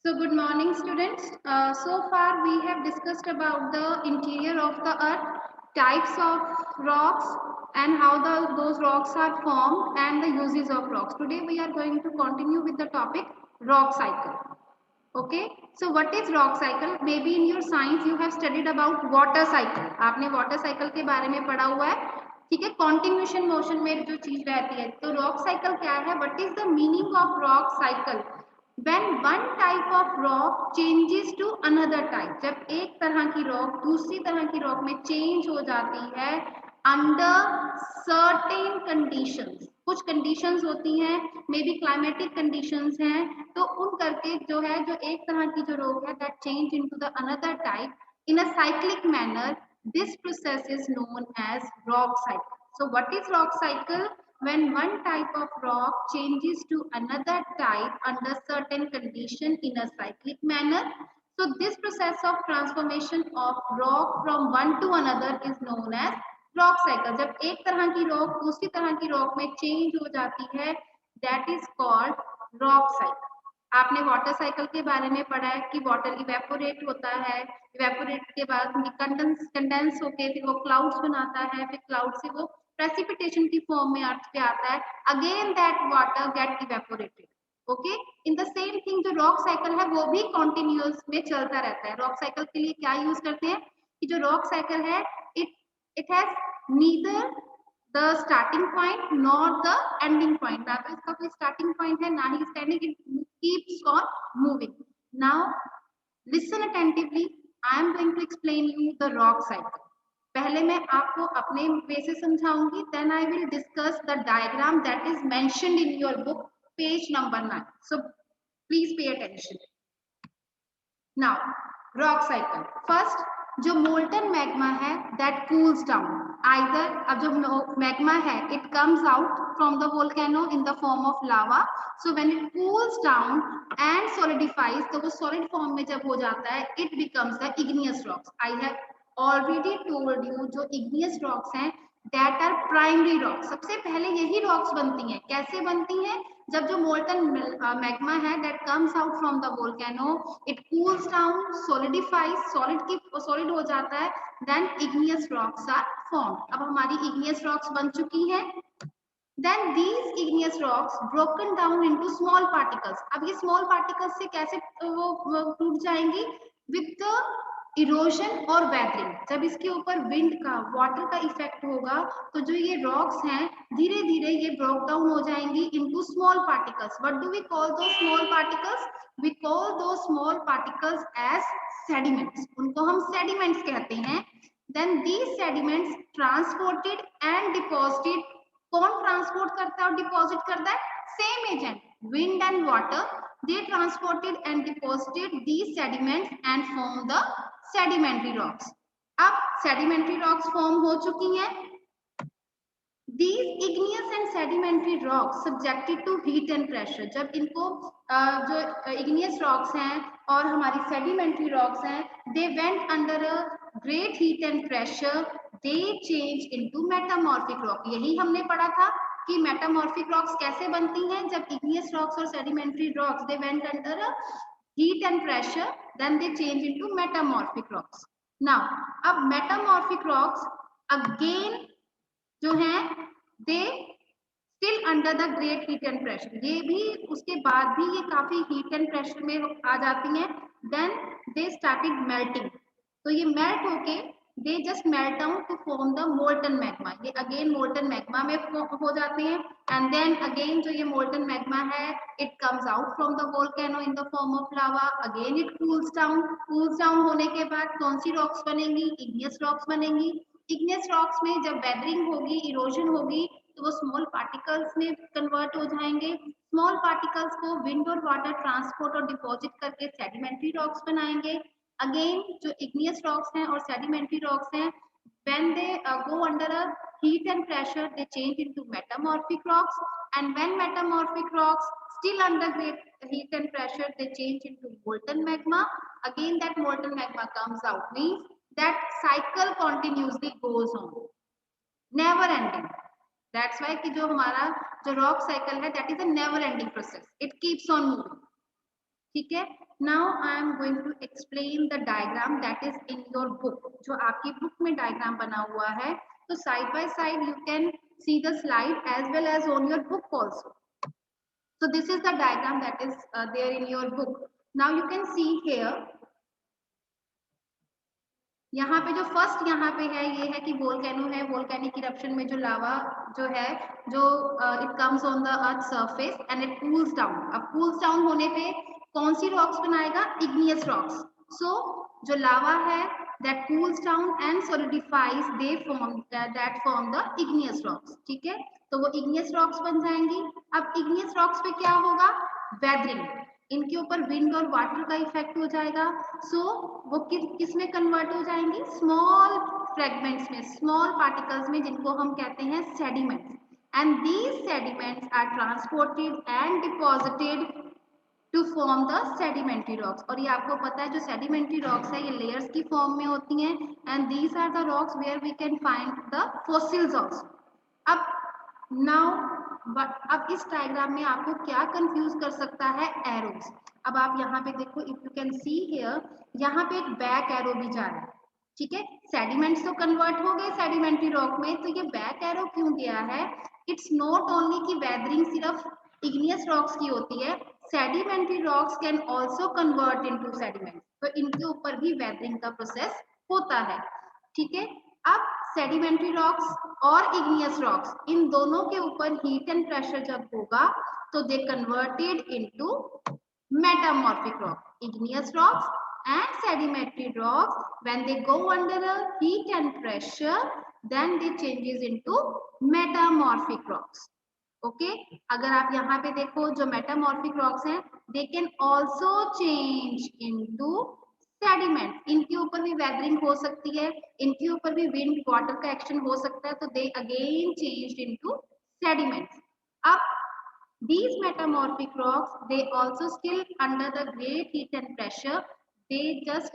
So good morning students. So far we have discussed about the interior of the earth, types of rocks and how those rocks are formed and the uses of rocks. Today we are going to continue with the topic rock cycle. Okay. So what is rock cycle? Maybe in your science you have studied about water cycle. आपने water cycle के बारे में पढ़ा हुआ है. ठीक है. Continuation motion में जो चीज रहती है. तो rock cycle क्या है? What is the meaning of rock cycle? When one type of rock changes to another type, जब एक तरह की रॉक दूसरी तरह की रॉक में चेंज हो जाती है अंडर सर्टेन कंडीशंस, कुछ कंडीशंस होती हैं, मे बी क्लाइमेटिक कंडीशंस हैं, तो उन करके जो है जो एक तरह की जो रॉक है that change into the another type in a cyclic manner, this process is known as rock cycle. So what is rock cycle? When one type of rock changes to another type under certain condition in a cyclic manner. So this process of transformation of rock from one to another is known as rock cycle. जब एक तरह की rock दूसरी तरह की rock में change हो जाती है, that is called rock cycle. आपने वाटर साइकिल के बारे में पढ़ा है कि वाटर इवेपोरेट होता है, इवेपोरेट के बाद कंडेंस होके फिर वो क्लाउड्स बनाता है, फिर क्लाउड से वो प्रेसिपिटेशन की फॉर्म में अर्थ पे आता है, again that water get evaporated. Okay. In the same thing जो रॉक साइकिल है वो भी कॉन्टिन्यूअस में चलता रहता है. रॉक साइकिल के लिए क्या यूज करते हैं कि जो रॉक साइकिल है it has neither the starting point not the ending point. ना तो इसका कोई स्टार्टिंग पॉइंट है ना ही इसका ending. It keeps on moving. Now listen attentively. I am going to explain you the rock cycle. पहले मैं आपको अपने वे से समझाऊंगी, then I will discuss the diagram that is mentioned in your book page number 9. So please pay attention. Now rock cycle. First जो molten magma है that cools down. Either अब जो मैग्मा है it comes out from the volcano in the form of lava. So when it cools down and solidifies, तो वो solid form में जब हो जाता है it becomes the igneous rocks. I have already told you जो igneous rocks हैं that are primary rocks. सबसे पहले यही रॉक्स बनती हैं. कैसे बनती हैं? जब जो मोल्टन मैग्मा है that comes out from the volcano, it cools down, solidifies, solid हो जाता है, then igneous rocks are formed. अब हमारी इग्नियस रॉक्स बन चुकी हैं. Then these igneous rocks broken down into small particles. अब ये small particles से कैसे वो टूट जाएंगी? With the इरोजन और वेदरिंग. जब इसके ऊपर विंड का वाटर का इफेक्ट होगा तो जो ये रॉक्स हैं धीरे धीरे ये ब्रोक डाउन हो जाएंगी into small particles. What do we call those small particles? We call those small particles as sediments. उनको हम सेडिमेंट्स कहते हैं. Then these sediments transported and deposited. कौन ट्रांसपोर्ट करता है और डिपॉजिट करता है? Same agent, wind and water. They transported and deposited these sediments and formed the sedimentary rocks. अब sedimentary rocks form हो चुकी हैं. These igneous and sedimentary rocks subjected to heat and pressure. जब इनको जो igneous rocks हैं और हमारी sedimentary rocks हैं, they went under a great heat and pressure. They changed into metamorphic rock. यही हमने पढ़ा था कि मेटामॉर्फिक रॉक्स कैसे बनती हैं. जब इग्नियस रॉक्स और sedimentary rocks they went under heat and pressure, then they change into metamorphic rocks. Now अब मेटामॉर्फिक रॉक्स अगेन जो हैं they still under the great heat and pressure. ये भी उसके बाद भी ये काफी हीट एंड प्रेशर में आ जाती हैं. Then they started melting. तो ये मेल्ट होके they just melt down to form the molten magma. ये again molten magma में हो जाते हैं. And then again जो ये molten magma है it comes out from the volcano in the form of lava. Again it cools down. Cools down होने के बाद कौन सी rocks बनेंगी? Igneous rocks बनेंगी. Igneous rocks में जब weathering होगी, erosion होगी, तो वो small particles में convert हो जाएंगे. Small particles को wind और water transport और deposit करके sedimentary rocks बनाएंगे. Again जो igneous rocks हैं और sedimentary rocks हैं, when they go under a heat and pressure they change into metamorphic rocks. And when metamorphic rocks still under great heat and pressure they change into molten magma. Again that molten magma comes out, means that cycle continuously goes on, never ending. That's why कि जो हमारा जो rock cycle है that is a never ending process. It keeps on moving. ठीक है. Now I am going to explain the diagram that is in your book. जो आपकी book में डायग्राम बना हुआ है, तो side by side you can see the slide as well as on your book also. So this is the diagram that is there in your book. Now you can see here. यहाँ पे जो first यहाँ पे है ये है कि volcano है, वोल्केनिक इरप्शन में जो लावा जो है जो it comes on the earth surface and it cools down. अब कूल्स डाउन होने पे कौन सी रॉक्स बनाएगा? Igneous rocks. सो जो लावा है that cools down and solidifies they form that form the igneous rocks. ठीक है, तो वो इग्नियस रॉक्स बन जाएंगी. अब इग्नियस रॉक्स पे क्या होगा? वेदरिंग. इनके ऊपर विंड और वाटर का इफेक्ट हो जाएगा. सो वो किस में कन्वर्ट हो जाएंगी? स्मॉल फ्रेगमेंट्स में, स्मॉल पार्टिकल्स में, जिनको हम कहते हैं sediments. And these sediments are transported and deposited to form the sedimentary rocks. और ये आपको पता है जो सेडिमेंट्री रॉक्स है ये लेयर्स की फॉर्म में होती हैं. And these are the rocks where we can find the fossils also. अब नाउ अब इस डायग्राम में आपको क्या कंफ्यूज कर सकता है? एरोज. अब आप यहाँ पे देखो, if you can see here, यहाँ पे एक बैक एरो भी जा रहा है. ठीक है, सेडिमेंट्स तो कन्वर्ट हो गए सेडिमेंट्री रॉक में, तो ये बैक एरो क्यों गया है? इट्स नॉट ओनली कि वेदरिंग सिर्फ इग्नियस रॉक्स की होती है, sedimentary rocks can also convert into sediment. तो इनके ऊपर भी वेदरिंग का प्रोसेस होता है. ठीक है, अब सेडिमेंट्री रॉक्स और इग्नियस रॉक्स, इन दोनों के ऊपर हीट एंड प्रेशर जब होगा तो they converted into metamorphic rock. Igneous rocks and sedimentary rocks, when they go under a heat and pressure, then they changes into metamorphic rocks. Okay, अगर आप यहाँ पे देखो जो metamorphic rocks हैं, they can also change into sediment. इनके ऊपर भी weathering हो सकती है, इनके ऊपर भी wind water का action हो सकता है, तो they again changed into sediments. अब these metamorphic rocks, they also still under the great heat and pressure, they just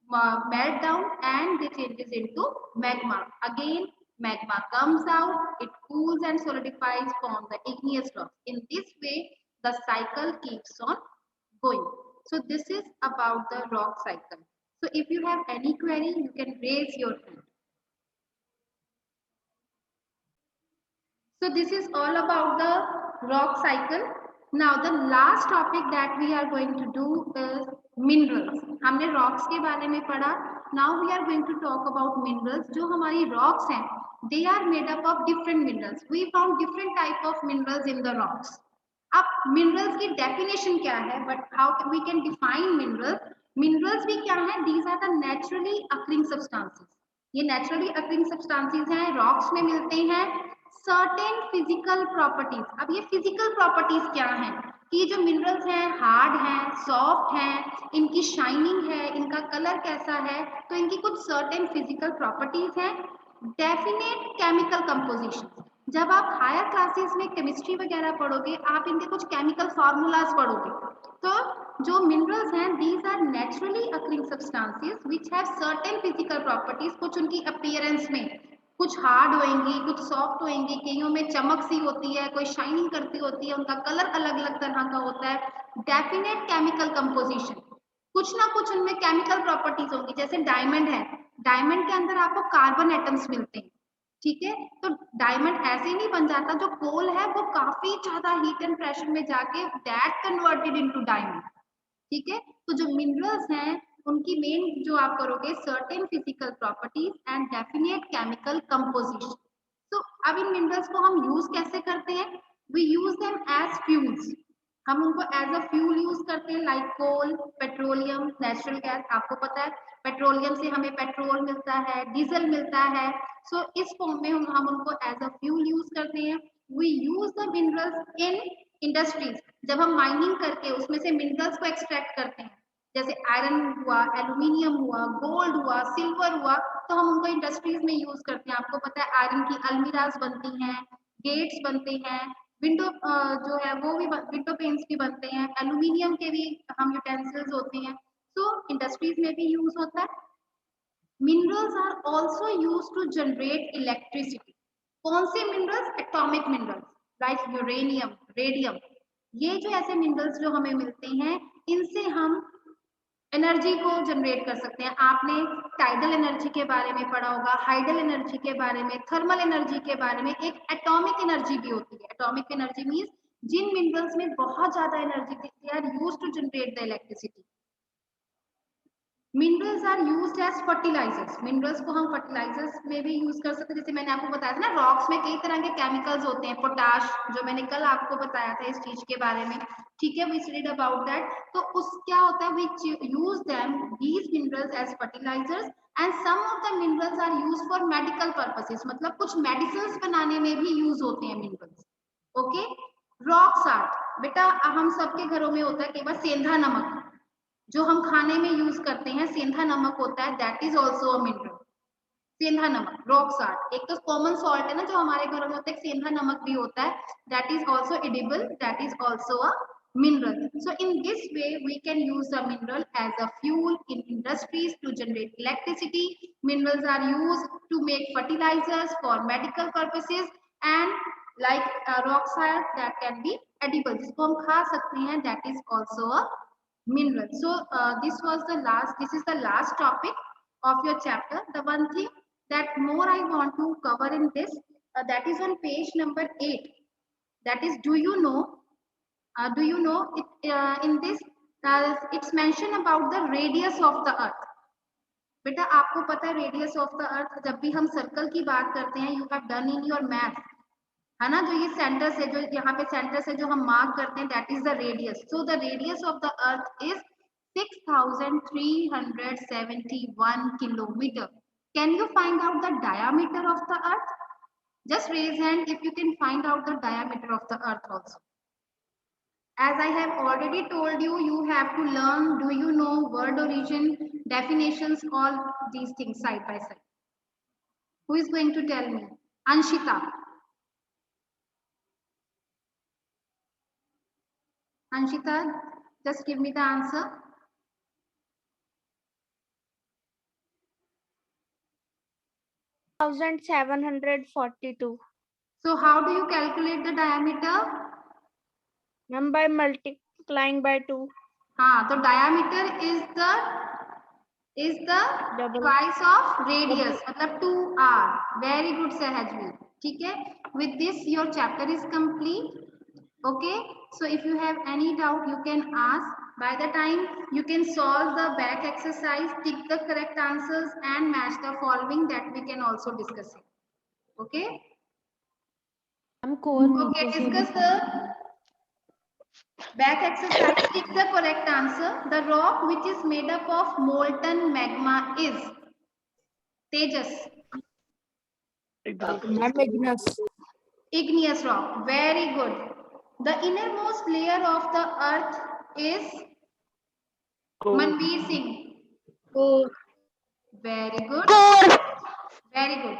melt down and they changes into magma. Again magma comes out, it cools and solidifies, form the igneous rocks. In this way the cycle keeps on going. So this is about the rock cycle. So if you have any query, you can raise your hand. So this is all about the rock cycle. Now the last topic that we are going to do is minerals. हमने rocks के बारे में पढ़ा. Now we are going to talk about minerals. जो हमारी rocks हैं, they are made up of different minerals. We found different type of minerals in the rocks. अब minerals की definition क्या है? But how we can define minerals? Minerals भी क्या है? These are the naturally occurring substances. ये naturally occurring substances हैं, rocks में मिलते हैं. Certain physical properties. अब ये फिजिकल प्रॉपर्टीज क्या हैं? कि जो मिनरल्स हैं हार्ड हैं, सॉफ्ट हैं, इनकी शाइनिंग है, इनका कलर कैसा है, तो इनकी कुछ सर्टेन फिजिकल प्रॉपर्टीज हैं. Definite chemical composition. जब आप हायर क्लासेस में केमिस्ट्री वगैरह पढ़ोगे, आप इनके कुछ केमिकल फार्मूलाज पढ़ोगे. तो जो मिनरल्स हैं, these are naturally occurring substances which have certain physical properties. कुछ उनकी अपीयरेंस में, कुछ हार्ड होंगी, कुछ सॉफ्ट होंगी, कईयों में चमक सी होती है, कोई शाइनिंग करती होती है, उनका कलर अलग अलग तरह का होता है. Definite chemical composition. कुछ ना कुछ उनमें केमिकल प्रॉपर्टीज होंगी. जैसे डायमंड है, डायमंड के अंदर आपको कार्बन एटम्स मिलते हैं. ठीक है, तो डायमंड ऐसे नहीं बन जाता. जो कोल है वो काफी ज्यादा हीट एंड प्रेशर में जाके दैट कन्वर्टेड इनटू डायमंड. ठीक है, तो जो मिनरल्स हैं उनकी मेन जो आप करोगे certain physical properties and definite chemical composition. तो अब इन मिनरल्स को हम यूज कैसे करते हैं? We use them as fuels. हम उनको एज अ फ्यूल यूज करते हैं, like coal, petroleum, natural gas. आपको पता है पेट्रोलियम से हमें पेट्रोल मिलता है, डीजल मिलता है. सो इस फॉर्म में हम उनको एज अ फ्यूल यूज करते हैं. We use the minerals in industries. जब हम माइनिंग करके उसमें से मिनरल्स को एक्सट्रैक्ट करते हैं, जैसे आयरन हुआ, एल्यूमिनियम हुआ, गोल्ड हुआ, सिल्वर हुआ, तो हम उनको इंडस्ट्रीज में यूज करते हैं. आपको पता है आयरन की अलमीराज बनती हैं, गेट्स बनते हैं, विंडो जो है वो भी विंडो पेन्स भी बनते हैं, एल्यूमिनियम के भी हम यूटेंसिल्स होते हैं. तो इंडस्ट्रीज में भी यूज होता है. Minerals are also use to generate electricity. कौन से minerals? Atomic minerals like uranium, radium. ये जो ऐसे मिनरल्स जो हमें मिलते हैं, इनसे हम एनर्जी को जनरेट कर सकते हैं। आपने टाइडल एनर्जी के बारे में पढ़ा होगा, हाइडल एनर्जी के बारे में, थर्मल एनर्जी के बारे में, एक एटॉमिक एनर्जी भी होती है। एटॉमिक एनर्जी मींस जिन मिनरल्स में बहुत ज्यादा एनर्जी थी, they are used to generate the electricity. Minerals are used as fertilisers. Minerals को हम फर्टिलाइजर्स में भी यूज कर सकते हैं। जैसे मैंने आपको बताया था ना, रॉक्स में कई तरह के केमिकल्स होते हैं, पोटाश, जो मैंने कल आपको बताया था इस चीज के बारे में, ठीक है, वी स्टडीड अबाउट दैट। तो उस क्या होता है, we use them these minerals as fertilisers and some of the minerals are used for medical purposes, मतलब कुछ मेडिसिन बनाने में भी यूज होते हैं मिनरल्स। ओके, रॉक साल्ट बेटा हम सबके घरों में होता है, कई बार सेंधा नमक जो हम खाने में यूज करते हैं, सेंधा नमक होता है, that is also a mineral. सेंधा नमक, रॉक साल्ट, एक तो कॉमन सॉल्ट है ना जो हमारे घरों में होता है, सेंधा नमक भी होता है, that is also edible, that is also a mineral. So in this way we can use the mineral as a fuel in industries to generate electricity. Minerals are used to make fertilizers for medical purposes and like rock salt that can be edible, जिसको हम खा सकते हैं, that is also a mineral. So this is the last topic of your chapter. The one thing that more I want to cover in this, that is on page number 8, that is, do you know it, in this it's mentioned about the radius of the earth. बेटा आपको पता है radius of the earth, जब भी हम circle की बात करते हैं, you have done in your math, है ना, जो ये सेंटर से, जो यहाँ पे सेंटर से जो हम मार्क करते हैं, that is the radius. So the radius of the earth is 6371 kilometer. Can you find out the diameter of the earth? Just raise hand if you can find out the diameter of the earth also. As I have already told you, you have to learn, do you know, word origin, definitions, all these things side by side. Who is going to tell me? Anshita. Anshita, just give me the answer. Thousand 742. So how do you calculate the diameter? Ma'am, by multiplying by 2. हाँ, तो diameter is the Double. twice of radius, मतलब 2r. Very good Sahajvi. ठीक है, with this your chapter is complete. Okay, so if you have any doubt you can ask. By the time you can solve the back exercise, tick the correct answers and match the following, that we can also discuss it. Okay, okay, discuss the back exercise. Tick the correct answer. The rock which is made up of molten magma is Tejas. Igneous rock. Very good. The innermost layer of the earth is Manveer Singh. Very good. Very good.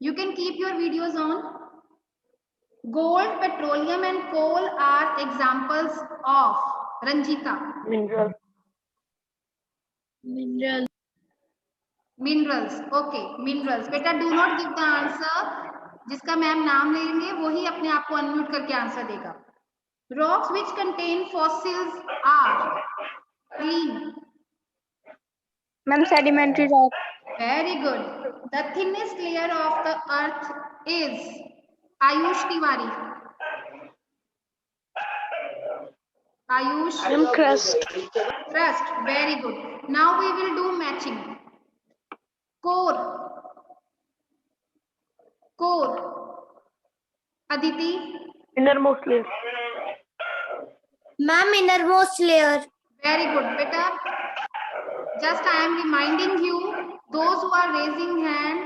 You can keep your videos on. Gold, petroleum and coal are examples of Ranjita. Minerals. Okay, minerals. Beta, do not give the answer. जिसका ma'am नाम लेंगे वही अपने आप को unmute करके answer देगा. Rocks which contain fossils are clean. Ma'am, sedimentary rock. Very good. The thinnest layer of the earth is Ayush Tiwari. Ayush. Crust. Crust. Very good. Now we will do matching. Core. Core. Aditi. Innermost layer. Ma'am, innermost layer. Very good, beta. Just I am reminding you, those who are raising hand,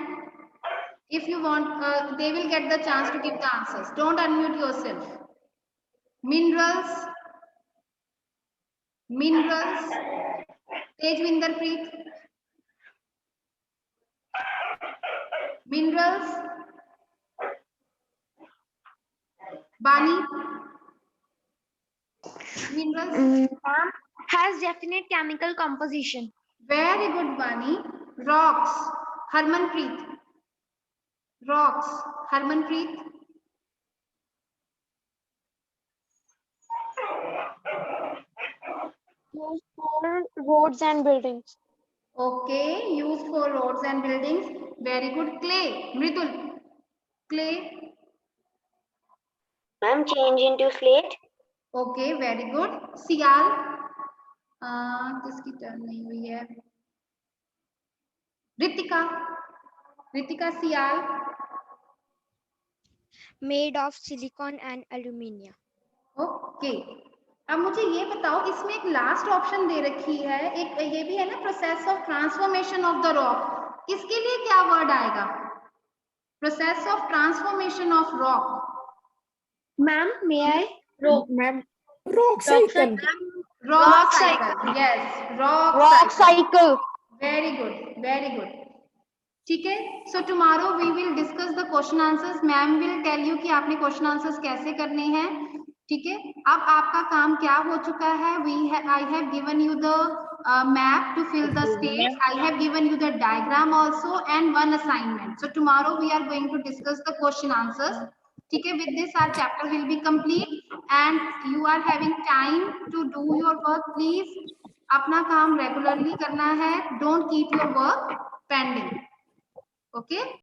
if you want, they will get the chance to give the answers. Don't unmute yourself. Minerals. Minerals. Tejwinder Preet. Minerals. Bani. Minerals. Has definite chemical composition. Very good, Bani. Rocks. Harmanpreet. Rocks. Harmanpreet. Used for roads and buildings. Okay, used for roads and buildings. Very good. Clay, Mridul. Clay. Ma'am, change into slate. Okay, very good. सियाल. किसकी turn नहीं हुई है? रितिका. रितिका सियाल. Made of silicon and aluminium. Okay. अब मुझे ये बताओ, इसमें एक लास्ट ऑप्शन दे रखी है, एक ये भी है ना, process of transformation of the rock. इसके लिए क्या वर्ड आएगा? Process of transformation of rock. Ma'am, may I? Ma'am, rock cycle. Rock cycle. Yes, rock Rock cycle. cycle. Very good, very good. ठीक है. So tomorrow we will discuss the question answers. Ma'am will tell you कि आपने question answers कैसे करने हैं. ठीक है. अब आपका काम क्या हो चुका है? I have given you the map to fill the states. I have given you the diagram also and one assignment. So tomorrow we are going to discuss the question answers. ठीक है. With this our chapter will be complete and you are having time to do your work. Please अपना काम regularly करना है. Don't keep your work pending. Okay.